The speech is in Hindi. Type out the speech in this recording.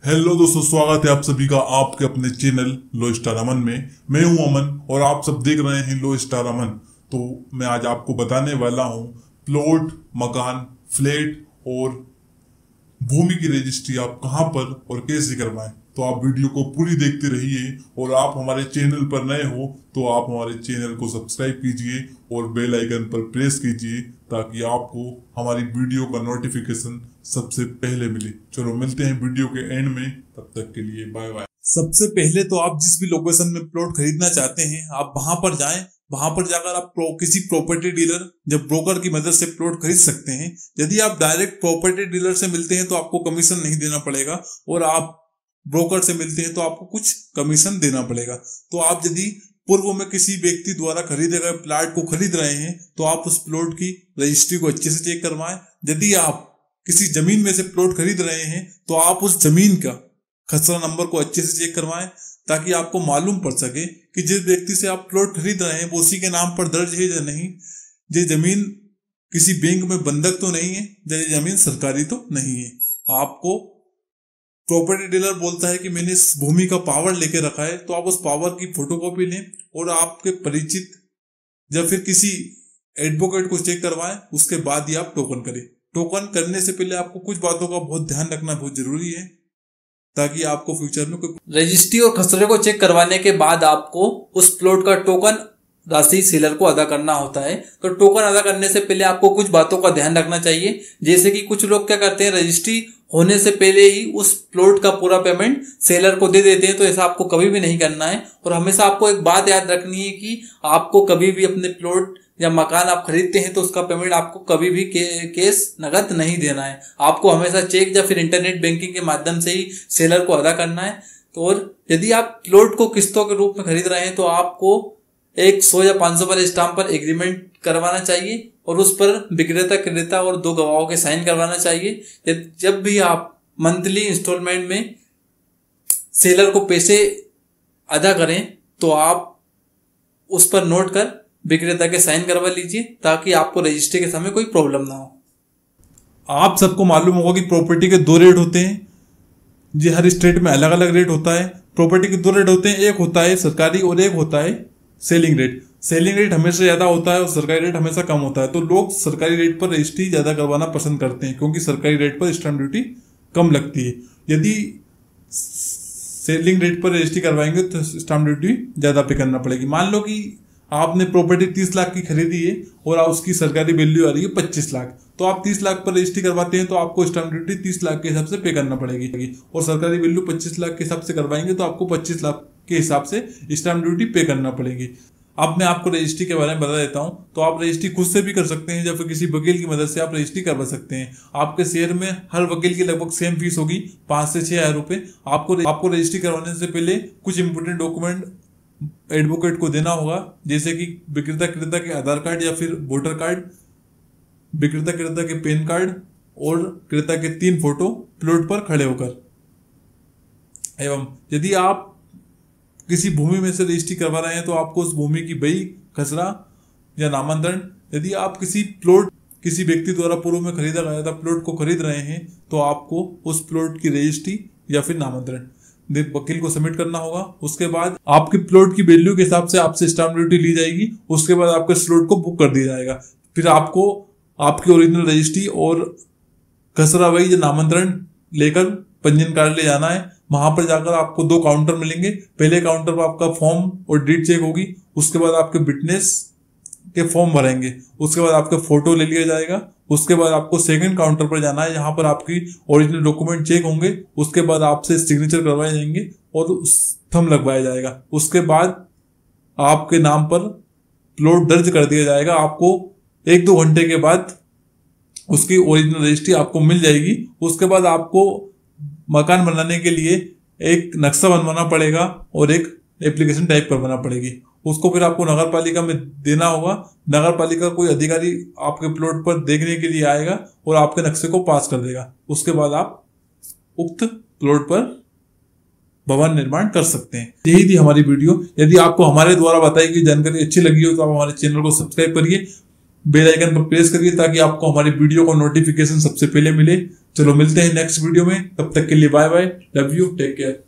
हेलो दोस्तों, स्वागत है आप सभी का आपके अपने चैनल लो स्टार अमन में। मैं हूं अमन और आप सब देख रहे हैं लो स्टार अमन। तो मैं आज आपको बताने वाला हूं प्लॉट, मकान, फ्लैट और भूमि की रजिस्ट्री आप कहां पर और कैसे करवाएं। तो आप वीडियो को पूरी देखते रहिए और आप हमारे चैनल पर नए हो तो आप हमारे चैनल को सब्सक्राइब कीजिए और बेल आइकन पर प्रेस कीजिए ताकि आपको हमारी वीडियो का नोटिफिकेशन सबसे पहले मिले। चलो मिलते हैं वीडियो के एंड में, तब तक के लिए बाय बाय। सबसे पहले तो आप जिस भी लोकेशन में प्लॉट खरीदना चाहते हैं आप वहां पर जाएं। वहां पर जाकर आप किसी प्रॉपर्टी डीलर या ब्रोकर की मदद से प्लॉट खरीद सकते हैं। यदि आप डायरेक्ट प्रॉपर्टी डीलर से मिलते हैं तो आपको कमीशन नहीं देना पड़ेगा और आप ब्रोकर से मिलते हैं तो आपको कुछ कमीशन देना पड़ेगा। तो आप यदि पूर्व में किसी व्यक्ति द्वारा खरीदे गए प्लॉट को खरीद रहे हैं तो आप उस प्लॉट की रजिस्ट्री को अच्छे से चेक करवाएं। यदि आप किसी जमीन में से प्लॉट खरीद रहे हैं तो आप उस जमीन का खसरा नंबर को अच्छे से चेक करवाएं ताकि आपको मालूम पड़ सके कि जिस व्यक्ति से आप प्लॉट खरीद रहे हैं वो उसी के नाम पर दर्ज है या नहीं। ये जमीन किसी बैंक में बंधक तो नहीं है, ये जमीन सरकारी तो नहीं है। आपको प्रॉपर्टी डीलर बोलता है कि मैंने इस भूमि का पावर लेके रखा है तो आप उस पावर की फोटोकॉपी लें और आपके परिचित या फिर किसी एडवोकेट को चेक करवाएं। उसके बाद ही आप टोकन करें। टोकन करने से पहले आपको कुछ बातों का बहुत ध्यान रखना बहुत जरूरी है ताकि आपको फ्यूचर में कोई रजिस्ट्री और खसरे को चेक करवाने के बाद आपको उस प्लॉट का टोकन राशि सेलर को अदा करना होता है। तो टोकन अदा करने से पहले आपको कुछ बातों का ध्यान रखना चाहिए। जैसे कि कुछ लोग क्या करते हैं, रजिस्ट्री होने से पहले ही उस प्लॉट का पूरा पेमेंट सेलर को दे देते हैं। तो ऐसा आपको कभी भी नहीं करना है और हमेशा आपको एक बात याद रखनी है कि आपको कभी भी अपने प्लॉट या मकान आप खरीदते हैं तो उसका पेमेंट आपको कभी भी कैश नगद नहीं देना है। आपको हमेशा चेक या फिर इंटरनेट बैंकिंग के माध्यम से ही सेलर को अदा करना है। तो और यदि आप प्लॉट को किस्तों के रूप में खरीद रहे हैं तो आपको एक 100 या 500 पर स्टाम्प पर एग्रीमेंट करवाना चाहिए और उस पर विक्रेता, क्रेता और 2 गवाहों के साइन करवाना चाहिए। जब भी आप मंथली इंस्टॉलमेंट में सेलर को पैसे अदा करें तो आप उस पर नोट कर विक्रेता के साइन करवा लीजिए ताकि आपको रजिस्ट्री के समय कोई प्रॉब्लम ना हो। आप सबको मालूम होगा कि प्रॉपर्टी के 2 रेट होते हैं। जी हर स्टेट में अलग अलग रेट होता है। प्रॉपर्टी के 2 रेट होते हैं, एक होता है सरकारी और एक होता है सेलिंग रेट। सेलिंग रेट हमेशा ज्यादा होता है और सरकारी रेट हमेशा कम होता है। तो लोग सरकारी रेट पर रजिस्ट्री ज्यादा करवाना पसंद करते हैं क्योंकि सरकारी रेट पर स्टैंप ड्यूटी कम लगती है। यदि सेलिंग रेट पर रजिस्ट्री करवाएंगे तो स्टैंप ड्यूटी ज्यादा पे करना पड़ेगी। मान लो कि आपने प्रॉपर्टी 30 लाख की खरीदी है और उसकी सरकारी वैल्यू आ रही है 25 लाख, तो आप 30 लाख पर रजिस्ट्री करवाते हैं तो आपको स्टैंप ड्यूटी 30 लाख के हिसाब से पे करना पड़ेगी और सरकारी वैल्यू 25 लाख के हिसाब से करवाएंगे तो आपको 25 लाख के हिसाब से स्टैंप ड्यूटी पे करना पड़ेगी। अब मैं आपको रजिस्ट्री के बारे में बता देता हूं। तो आप रजिस्ट्री खुद से भी कर सकते हैं या फिर किसी वकील की मदद से आप रजिस्ट्री करवा सकते हैं। आपके शहर में हर वकील की लगभग सेम फीस होगी, 5 से 6 हज़ार रुपए। आपको रजिस्ट्री करवाने से पहले कुछ इंपोर्टेंट डॉक्यूमेंट एडवोकेट को देना होगा, जैसे कि विक्रेता क्रेता के आधार कार्ड या फिर वोटर कार्ड, विक्रेता क्रेता के पैन कार्ड और क्रेता के 3 फोटो प्लॉट पर खड़े होकर। एवं यदि आप किसी भूमि में से रजिस्ट्री करवा रहे हैं तो आपको उस भूमि की बही, खसरा या नामांतरण। यदि आप किसी व्यक्ति द्वारा पूर्व में खरीदा गया था प्लॉट को खरीद रहे हैं तो आपको उस प्लॉट की रजिस्ट्री या फिर नामांतरण वकील को सबमिट करना होगा। उसके बाद आपके प्लॉट की वैल्यू के हिसाब से आपसे स्टैंप ड्यूटी ली जाएगी। उसके बाद आपके प्लॉट को बुक कर दिया जाएगा। फिर आपको आपकी ओरिजिनल रजिस्ट्री और खसरा बही या नामांतरण लेकर पंजीयन कार्यालय जाना है। वहां पर जाकर आपको 2 काउंटर मिलेंगे। पहले काउंटर पर आपका फॉर्म और डीड चेक होगी। उसके बाद आपके विटनेस के फॉर्म भरेंगे। उसके बाद आपका फोटो ले लिया जाएगा। उसके बाद आपको सेकंड काउंटर पर जाना है, यहाँ पर आपकी ओरिजिनल डॉक्यूमेंट चेक होंगे। उसके बाद आपसे सिग्नेचर करवाए जाएंगे और थंब लगवाया जाएगा। उसके बाद आपके नाम पर प्लॉट दर्ज कर दिया जाएगा। आपको 1-2 घंटे के बाद उसकी ओरिजिनल रजिस्ट्री आपको मिल जाएगी। उसके बाद आपको मकान बनाने के लिए एक नक्शा बनवाना पड़ेगा और एक एप्लीकेशन टाइप करवाना पड़ेगी। उसको फिर आपको नगर पालिका में देना होगा। नगर पालिका कोई अधिकारी आपके प्लॉट पर देखने के लिए आएगा और आपके नक्शे को पास कर देगा। उसके बाद आप उक्त प्लॉट पर भवन निर्माण कर सकते हैं। यही थी हमारी वीडियो। यदि आपको हमारे द्वारा बताई गई जानकारी अच्छी लगी हो तो आप हमारे चैनल को सब्सक्राइब करिए, बेल आइकन पर प्रेस करिए ताकि आपको हमारी वीडियो का नोटिफिकेशन सबसे पहले मिले। चलो मिलते हैं नेक्स्ट वीडियो में, तब तक के लिए bye bye, love you, take care.